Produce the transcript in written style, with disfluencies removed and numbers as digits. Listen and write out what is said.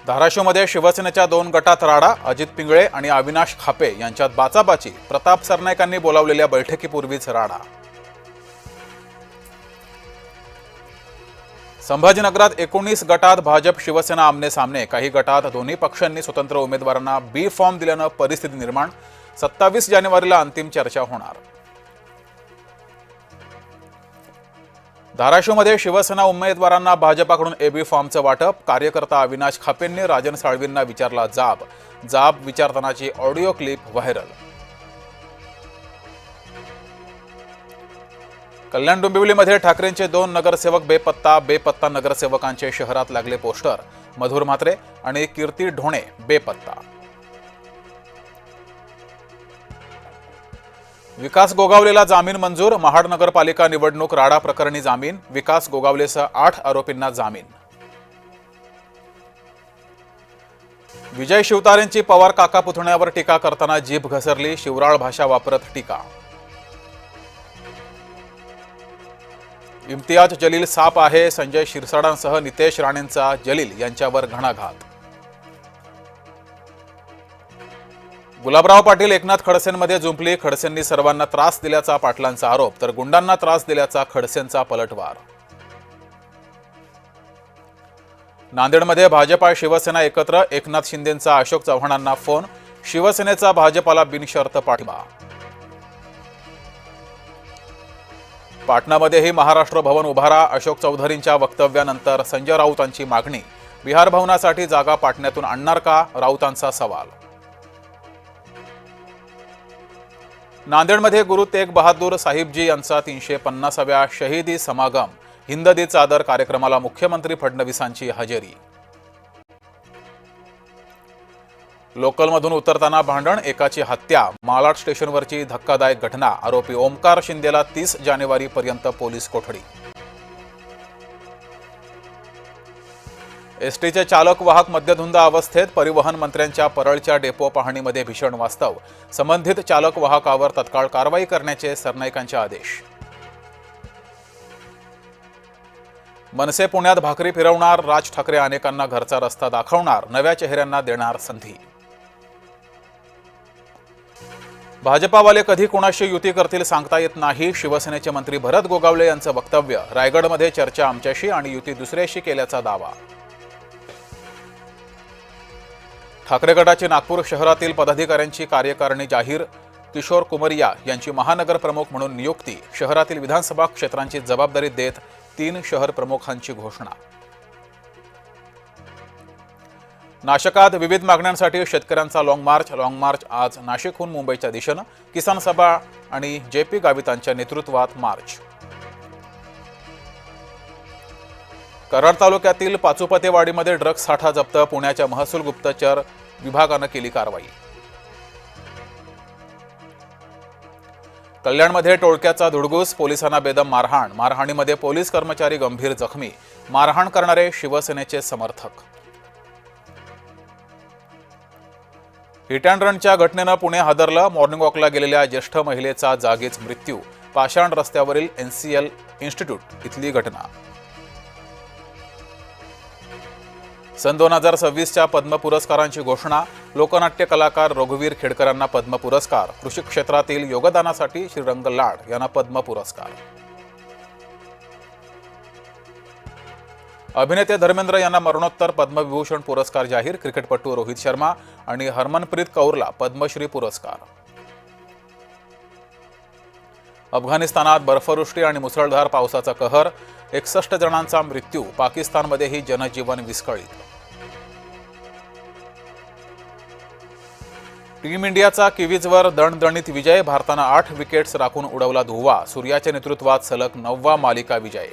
धाराशिवमध्ये शिवसेनेच्या 2 गटात राडा. अजित पिंगळे आणि अविनाश खापे यांच्यात बाचाबाची. प्रताप सरनाईकांनी बोलावलेल्या बैठकीपूर्वीच राडा. संभाजीनगरात 19 गटात भाजप शिवसेना आमने सामने. काही गटात दोन्ही पक्षांनी स्वतंत्र उमेदवारांना बी फॉर्म दिल्यानं परिस्थिती निर्माण. 27 जानेवारीला अंतिम चर्चा होणार. धाराशिवमध्ये शिवसेना उमेदवारांना भाजपाकडून एबी फॉर्मचं वाटप. कार्यकर्ता अविनाश खापेंनी राजन साळवींना विचारला जाब विचारतानाची ऑडिओ क्लिप व्हायरल. कल्याण डोंबिवलीमध्ये ठाकरेंचे 2 नगरसेवक बेपत्ता नगरसेवकांचे शहरात लागले पोस्टर. मधुर म्हात्रे आणि कीर्ती ढोणे बेपत्ता. विकास गोगावलेला जामीन मंजूर. महाड नगरपालिका निवडणूक राडा प्रकरणी जामीन. विकास गोगावलेसह 8 आरोपींना जामीन. विजय शिवतारेंची पवार काका पुतण्यावर टीका करताना जीभ घसरली. शिवराळ भाषा वापरत टीका. इम्तियाज जलील साप आहे. संजय शिरसाडांसह नितेश राणेंचा जलील यांच्यावर घणाघात. गुलाबराव पाटील एकनाथ खडसेंमध्ये जुंपली. खडसेंनी सर्वांना त्रास दिल्याचा पाटलांचा आरोप, तर गुंडांना त्रास दिल्याचा खडसेंचा पलटवार. नांदेडमध्ये भाजपा शिवसेना एकत्र. एकनाथ शिंदेंचा अशोक चव्हाणांना फोन. शिवसेनेचा भाजपाला बिनशर्त पाठिंबा. पाटणामध्येही महाराष्ट्र भवन उभारा. अशोक चौधरींच्या वक्तव्यानंतर संजय राऊतांची मागणी. बिहार भवनासाठी जागा पाटण्यातून आणणार का, राऊतांचा सवाल. नांदेडमध्ये गुरु तेग बहादूर साहिबजी यांचा 350व्या शहीदी समागम. हिंद दी चादर कार्यक्रमाला मुख्यमंत्री फडणवीसांची हजेरी. लोकलमधून उतरताना भांडण, एकाची हत्या. मालाड स्टेशनवरची धक्कादायक घटना. आरोपी ओमकार शिंदेला 30 जानेवारीपर्यंत पोलीस कोठडी. एसटीचे चालक वाहक मद्यधुंद अवस्थेत. परिवहन मंत्र्यांच्या परळच्या डेपो पाहणीमध्ये भीषण वास्तव. संबंधित चालक वाहकावर तत्काळ कारवाई करण्याचे सरनाईकांचे आदेश. मनसे पुण्यात भाकरी फिरवणार. राज ठाकरे अनेकांना घरचा रस्ता दाखवणार. नव्या चेहऱ्यांना देणार संधी. भाजपावाले कधी कोणाशी युती करतील सांगता येत नाही. शिवसेनेचे मंत्री भरत गोगावले यांचं वक्तव्य. रायगडमध्ये चर्चा आमच्याशी आणि युती दुसऱ्याशी केल्याचा दावा. ठाकरे गटाची नागपूर शहरातील पदाधिकाऱ्यांची कार्यकारिणी जाहीर. किशोर कुमरिया यांची महानगर प्रमुख म्हणून नियुक्ती. शहरातील विधानसभा क्षेत्रांची जबाबदारी देत 3 शहर प्रमुखांची घोषणा. नाशिकात विविध मागण्यांसाठी शेतकऱ्यांचा लाँग मार्च आज नाशिकहून मुंबईच्या दिशेनं. किसान सभा आणि जेपी गावितांच्या नेतृत्वात मार्च. कराड तालुक्यातील पाचुपतेवाडीमध्ये ड्रग्ज साठा जप्त. पुण्याच्या महसूल गुप्तचर विभागानं केली कारवाई. कल्याणमध्ये टोळक्याचा धुडगूस. पोलिसांना बेदम मारहाण. मारहाणीमध्ये पोलीस कर्मचारी गंभीर जखमी. मारहाण करणारे शिवसेनेचे समर्थक. हिट अँड रनच्या घटनेनं पुणे हादरलं. मॉर्निंग वॉकला गेलेल्या ज्येष्ठ महिलेचा जागीच मृत्यू. पाषाण रस्त्यावरील NCL इन्स्टिट्यूट इथली घटना. सन 2026च्या पद्म पुरस्कारांची घोषणा. लोकनाट्य कलाकार रघुवीर खेडकरांना पद्म पुरस्कार. कृषी क्षेत्रातील योगदानासाठी श्रीरंग लाड यांना पद्म पुरस्कार. अभिनेते धर्मेंद्र यांना मरणोत्तर पद्मविभूषण पुरस्कार जाहीर. क्रिकेटपटू रोहित शर्मा आणि हरमनप्रीत कौरला पद्मश्री पुरस्कार. अफगाणिस्तानात बर्फवृष्टी आणि मुसळधार पावसाचा कहर. 61 जणांचा मृत्यू. पाकिस्तानमध्येही जनजीवन विस्कळीत. टीम इंडियाचा किवीजवर दणदणीत विजय. भारतानं 8 विकेट्स राखून उडवला धुव्वा. सूर्याच्या नेतृत्वात सलग 9वा मालिका विजय.